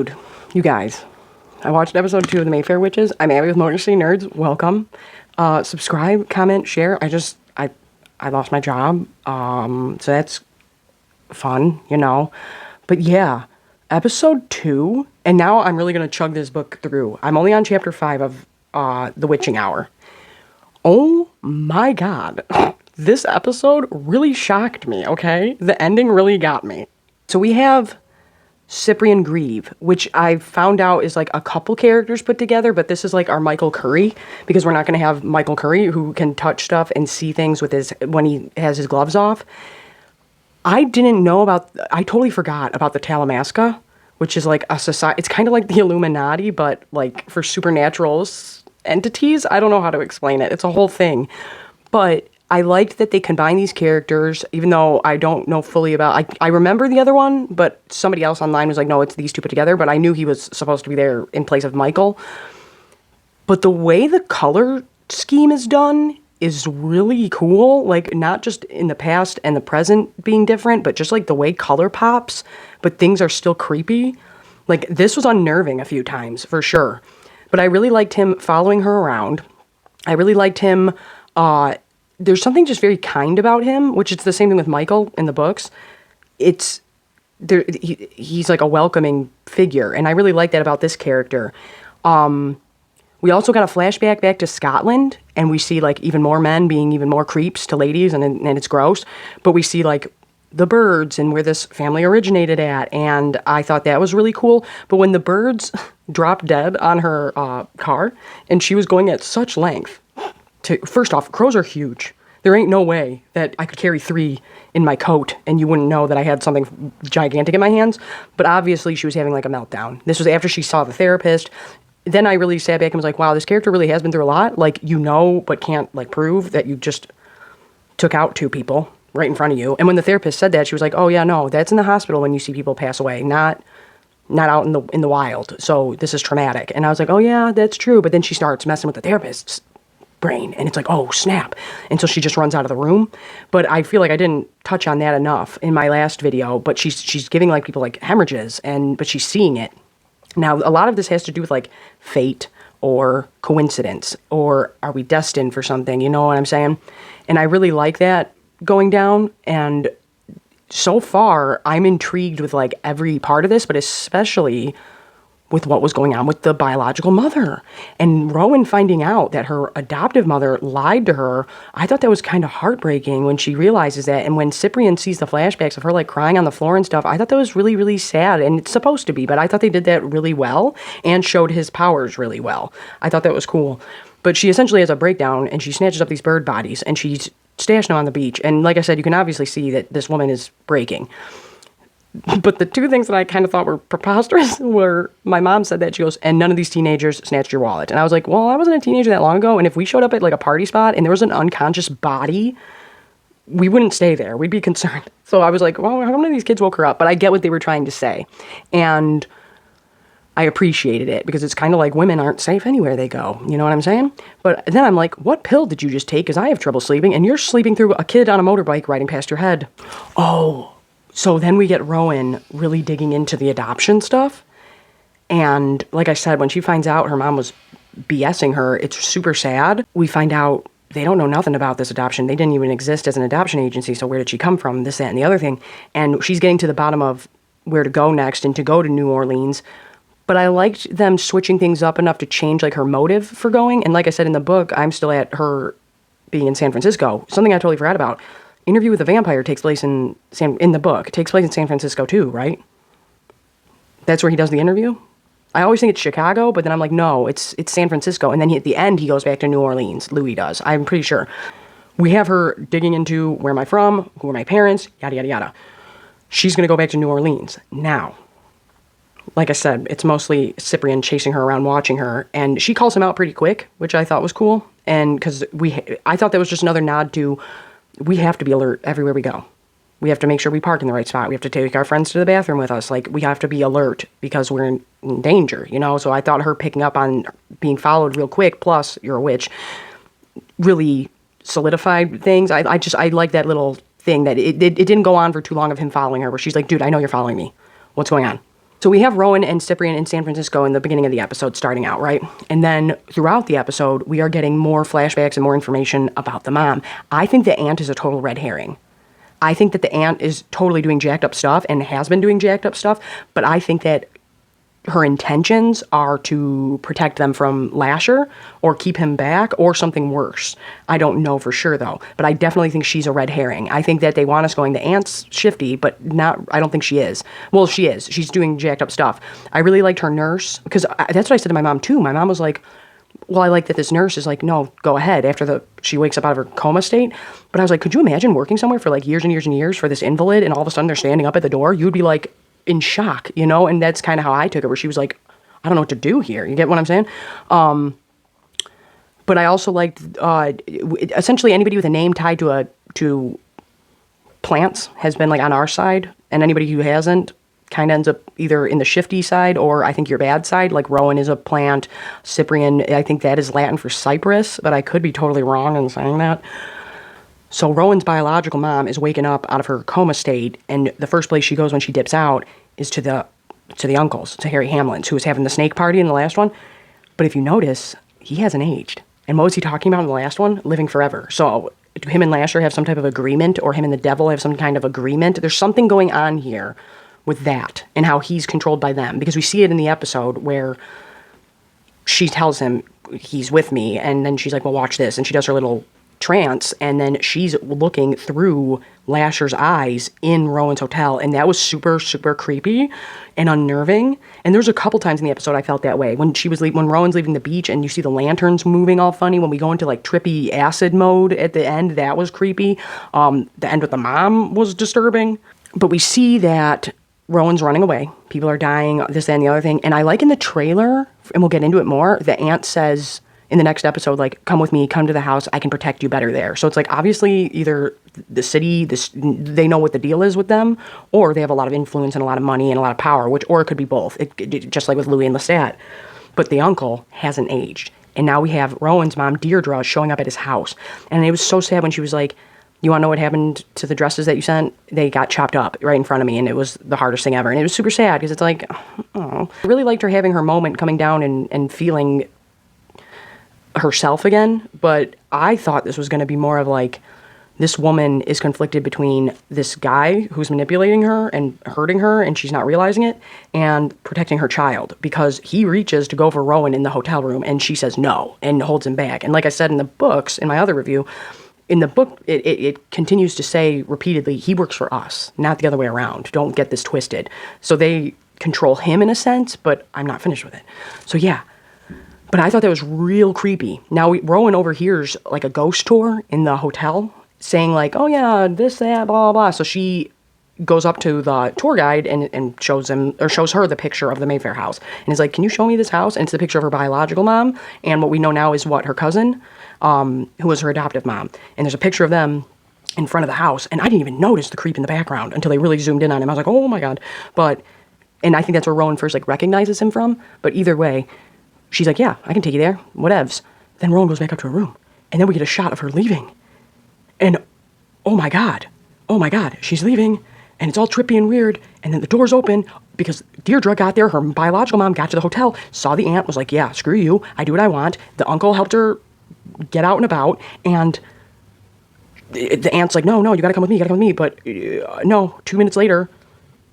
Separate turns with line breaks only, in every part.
dude, you guys, I watched episode 2 of the Mayfair Witches. I'm Abby with Motor City Nerds. Welcome. Subscribe, comment, share. I lost my job, so that's fun, you know. But yeah, episode 2, and now I'm really going to chug this book through. I'm only on chapter 5 of The Witching Hour. Oh my god. This episode really shocked me, okay? The ending really got me. So we have Ciprian Grieve, which I found out is like a couple characters put together, but this is like our Michael Curry, because we're not going to have Michael Curry who can touch stuff and see things with his when he has his gloves off. I totally forgot about the Talamasca, which is like a society. It's kind of like the Illuminati, but like for supernatural entities. I don't know how to explain it. It's a whole thing. But I liked that they combined these characters, even though I don't know fully about... I remember the other one, but somebody else online was like, no, it's these two put together, but I knew he was supposed to be there in place of Michael. But the way the color scheme is done is really cool. Like, not just in the past and the present being different, but just like the way color pops, but things are still creepy. Like, this was unnerving a few times, for sure. But I really liked him following her around. I really liked him... there's something just very kind about him, which is the same thing with Michael in the books. He's like a welcoming figure, and I really like that about this character. We also got a flashback back to Scotland, and we see like even more men being even more creeps to ladies, and it's gross. But we see like the birds and where this family originated at, and I thought that was really cool. But when the birds dropped dead on her car, and she was going at such length, first off, crows are huge. There ain't no way that I could carry 3 in my coat and you wouldn't know that I had something gigantic in my hands. But obviously she was having like a meltdown. This was after she saw the therapist. Then I really sat back and was like, wow, this character really has been through a lot. Like, you know, but can't like prove that you just took out 2 people right in front of you. And when the therapist said that, she was like, oh yeah, no, that's in the hospital when you see people pass away, not out in the wild. So this is traumatic. And I was like, oh yeah, that's true. But then she starts messing with the therapist's brain, and it's like, oh snap, and so she just runs out of the room. But I feel like I didn't touch on that enough in my last video. But she's giving like people like hemorrhages, but she's seeing it. Now a lot of this has to do with like fate or coincidence, or are we destined for something, you know what I'm saying? And I really like that going down, and so far I'm intrigued with like every part of this, but especially with what was going on with the biological mother. And Rowan finding out that her adoptive mother lied to her, I thought that was kind of heartbreaking when she realizes that. And when Ciprian sees the flashbacks of her like crying on the floor and stuff, I thought that was really, really sad. And it's supposed to be, but I thought they did that really well and showed his powers really well. I thought that was cool. But she essentially has a breakdown, and she snatches up these bird bodies and she's stashing them on the beach. And like I said, you can obviously see that this woman is breaking. But the 2 things that I kind of thought were preposterous were, my mom said that, she goes, and none of these teenagers snatched your wallet. And I was like, well, I wasn't a teenager that long ago, and if we showed up at like a party spot and there was an unconscious body, we wouldn't stay there. We'd be concerned. So I was like, well, how many of these kids woke her up? But I get what they were trying to say. And I appreciated it, because it's kind of like women aren't safe anywhere they go. You know what I'm saying? But then I'm like, what pill did you just take? Because I have trouble sleeping, and you're sleeping through a kid on a motorbike riding past your head. Oh, so then we get Rowan really digging into the adoption stuff. And like I said, when she finds out her mom was BSing her, it's super sad. We find out they don't know nothing about this adoption. They didn't even exist as an adoption agency. So where did she come from? This, that, and the other thing. And she's getting to the bottom of where to go next and to go to New Orleans. But I liked them switching things up enough to change like her motive for going. And like I said in the book, I'm still at her being in San Francisco. Something I totally forgot about. Interview with a Vampire takes place in the book. It takes place in San Francisco too, right? That's where he does the interview? I always think it's Chicago, but then I'm like, no, it's San Francisco. And then at the end, he goes back to New Orleans. Louis does. I'm pretty sure. We have her digging into where am I from, who are my parents, yada, yada, yada. She's going to go back to New Orleans. Now, like I said, it's mostly Ciprian chasing her around, watching her. And she calls him out pretty quick, which I thought was cool. And because I thought that was just another nod to, we have to be alert everywhere we go. We have to make sure we park in the right spot. We have to take our friends to the bathroom with us. Like, we have to be alert because we're in danger, you know? So I thought her picking up on being followed real quick, plus you're a witch, really solidified things. I like that little thing that it didn't go on for too long of him following her, where she's like, dude, I know you're following me. What's going on? So we have Rowan and Ciprian in San Francisco in the beginning of the episode starting out, right? And then throughout the episode, we are getting more flashbacks and more information about the mom. I think the aunt is a total red herring. I think that the aunt is totally doing jacked up stuff and has been doing jacked up stuff, but I think that her intentions are to protect them from Lasher or keep him back or something worse. I don't know for sure though, but I definitely think she's a red herring. I think that they want us going, the aunt's shifty, but not, I don't think she is. Well, she is. She's doing jacked up stuff. I really liked her nurse because that's what I said to my mom too. My mom was like, well, I like that this nurse is like, no, go ahead after she wakes up out of her coma state. But I was like, could you imagine working somewhere for like years and years and years for this invalid and all of a sudden they're standing up at the door? You'd be like, in shock, you know, and that's kind of how I took it, where she was like, I don't know what to do here. You get what I'm saying? But I also liked, essentially anybody with a name tied to plants has been like on our side, and anybody who hasn't kind of ends up either in the shifty side or I think your bad side. Like Rowan is a plant, Ciprian, I think that is Latin for cypress, but I could be totally wrong in saying that. So Rowan's biological mom is waking up out of her coma state, and the first place she goes when she dips out is to the uncles, to Harry Hamlin's, who was having the snake party in the last one. But if you notice, he hasn't aged. And what was he talking about in the last one? Living forever. So do him and Lasher have some type of agreement, or him and the devil have some kind of agreement? There's something going on here with that and how he's controlled by them, because we see it in the episode where she tells him he's with me, and then she's like, well, watch this, and she does her little trance, and then she's looking through Lasher's eyes in Rowan's hotel, and that was super, super creepy and unnerving. And there's a couple times in the episode I felt that way. When when Rowan's leaving the beach and you see the lanterns moving all funny, when we go into like trippy acid mode at the end, that was creepy. The end with the mom was disturbing. But we see that Rowan's running away. People are dying, this, that, and the other thing. And I like in the trailer, and we'll get into it more, the aunt says in the next episode, like, come with me, come to the house, I can protect you better there. So it's like, obviously, either the city, they know what the deal is with them, or they have a lot of influence and a lot of money and a lot of power, or it could be both, just like with Louis and Lestat. But the uncle hasn't aged. And now we have Rowan's mom, Deirdre, showing up at his house. And it was so sad when she was like, you want to know what happened to the dresses that you sent? They got chopped up right in front of me, and it was the hardest thing ever. And it was super sad, because it's like, oh. I really liked her having her moment, coming down and feeling herself again, but I thought this was going to be more of like, this woman is conflicted between this guy who's manipulating her and hurting her, and she's not realizing it, and protecting her child, because he reaches to go for Rowan in the hotel room, and she says no, and holds him back. And like I said in the books, in my other review, in the book, it continues to say repeatedly, he works for us, not the other way around. Don't get this twisted. So they control him in a sense, but I'm not finished with it. So yeah. But I thought that was real creepy. Now, Rowan overhears like a ghost tour in the hotel saying like, oh yeah, this, that, blah, blah, blah. So she goes up to the tour guide and shows her the picture of the Mayfair house. And is like, can you show me this house? And it's the picture of her biological mom. And what we know now is her cousin, who was her adoptive mom. And there's a picture of them in front of the house. And I didn't even notice the creep in the background until they really zoomed in on him. I was like, oh my God. And I think that's where Rowan first like recognizes him from. But either way, she's like, yeah, I can take you there, whatevs. Then Rowan goes back up to her room, and then we get a shot of her leaving. And oh my God, she's leaving, and it's all trippy and weird, and then the doors open, because Deirdre got there, her biological mom got to the hotel, saw the aunt, was like, yeah, screw you, I do what I want. The uncle helped her get out and about, and the aunt's like, no, you gotta come with me, but no, 2 minutes later,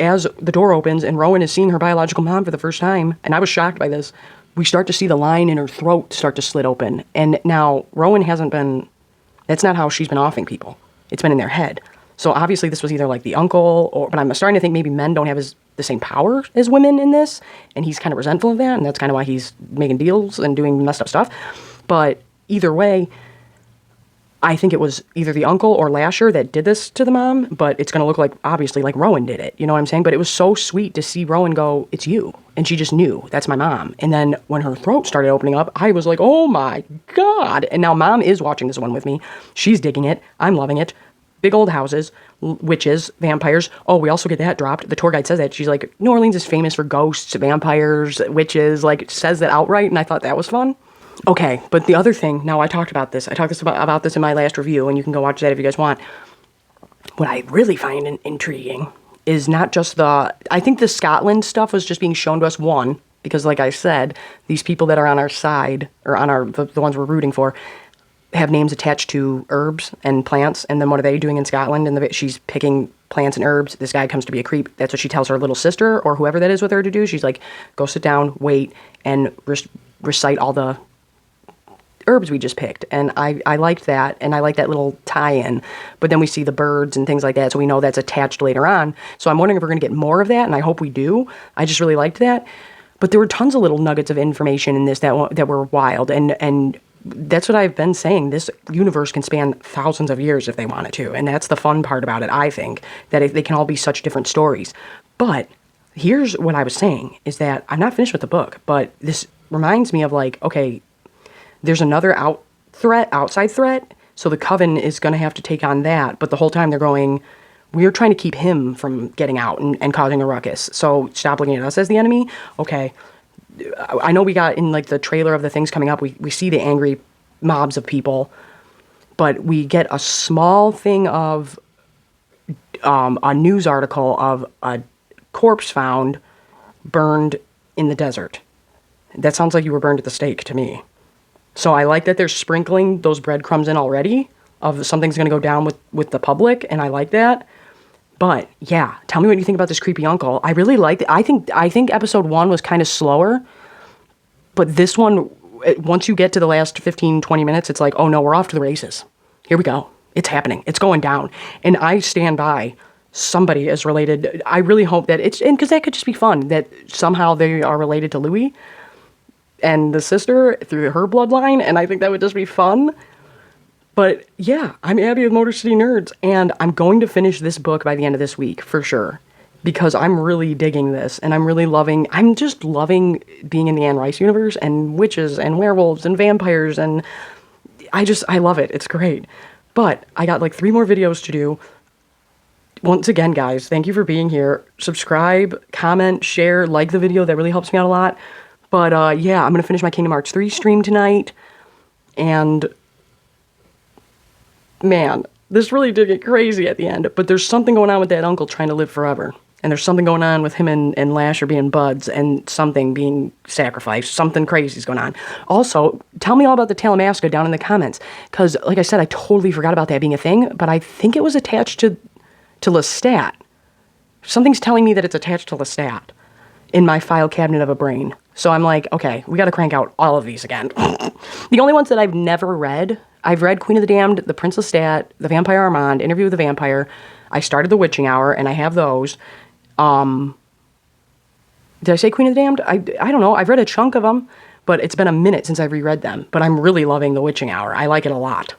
as the door opens, and Rowan is seeing her biological mom for the first time, and I was shocked by this, we start to see the line in her throat start to slit open. And now Rowan that's not how she's been offing people. It's been in their head. So obviously this was either like the uncle, but I'm starting to think maybe men don't have the same power as women in this. And he's kind of resentful of that. And that's kind of why he's making deals and doing messed up stuff. But either way, I think it was either the uncle or Lasher that did this to the mom, but it's going to look like, obviously, like Rowan did it. You know what I'm saying? But it was so sweet to see Rowan go, it's you. And she just knew, that's my mom. And then when her throat started opening up, I was like, oh my God. And now mom is watching this one with me. She's digging it. I'm loving it. Big old houses, witches, vampires. Oh, we also get that dropped. The tour guide says that. She's like, New Orleans is famous for ghosts, vampires, witches, like says that outright. And I thought that was fun. Okay, but the other thing, now I talked about this about this in my last review, and you can go watch that if you guys want. What I really find intriguing is not just I think the Scotland stuff was just being shown to us, one, because like I said, these people that are on our side, or on the ones we're rooting for, have names attached to herbs and plants, and then what are they doing in Scotland? And she's picking plants and herbs. This guy comes to be a creep. That's what she tells her little sister, or whoever that is with her, to do. She's like, go sit down, wait, and recite all the herbs we just picked. And I liked that, and I like that little tie-in. But then we see the birds and things like that, so we know that's attached later on. So I'm wondering if we're going to get more of that, and I hope we do. I just really liked that. But there were tons of little nuggets of information in this that were wild, and that's what I've been saying. This universe can span thousands of years if they wanted to, and that's the fun part about it, I think, that they can all be such different stories. But here's what I was saying, is that I'm not finished with the book, but this reminds me of, like, okay, there's another outside threat, so the Coven is going to have to take on that, but the whole time they're going, we're trying to keep him from getting out and causing a ruckus, so stop looking at us as the enemy. Okay, I know we got in, like, the trailer of the things coming up, we see the angry mobs of people, but we get a small thing of a news article of a corpse found burned in the desert. That sounds like you were burned at the stake to me. So I like that they're sprinkling those breadcrumbs in already of something's going to go down with the public, and I like that. But yeah, tell me what you think about this creepy uncle. I really liked it. I think episode 1 was kind of slower, but this one, once you get to the last 15, 20 minutes, it's like, oh no, we're off to the races. Here we go. It's happening. It's going down. And I stand by, somebody is related. I really hope that and because that could just be fun, that somehow they are related to Louis and the sister through her bloodline, and I think that would just be fun. But yeah, I'm Abby with Motor City Nerds, and I'm going to finish this book by the end of this week, for sure, because I'm really digging this, and I'm just loving being in the Anne Rice universe, and witches, and werewolves, and vampires, and I love it. It's great. But I got like 3 more videos to do. Once again, guys, thank you for being here. Subscribe, comment, share, like the video. That really helps me out a lot. But yeah, I'm going to finish my Kingdom Hearts 3 stream tonight. And man, this really did get crazy at the end. But there's something going on with that uncle trying to live forever. And there's something going on with him and Lasher being buds, and something being sacrificed. Something crazy is going on. Also, tell me all about the Talamasca down in the comments. Because, like I said, I totally forgot about that being a thing. But I think it was attached to Lestat. Something's telling me that it's attached to Lestat in my file cabinet of a brain. So I'm like, okay, we got to crank out all of these again. The only ones that I've never read, I've read Queen of the Damned, The Prince Lestat, The Vampire Armand, Interview with the Vampire. I started The Witching Hour, and I have those. Did I say Queen of the Damned? I don't know. I've read a chunk of them, but it's been a minute since I've reread them. But I'm really loving The Witching Hour. I like it a lot.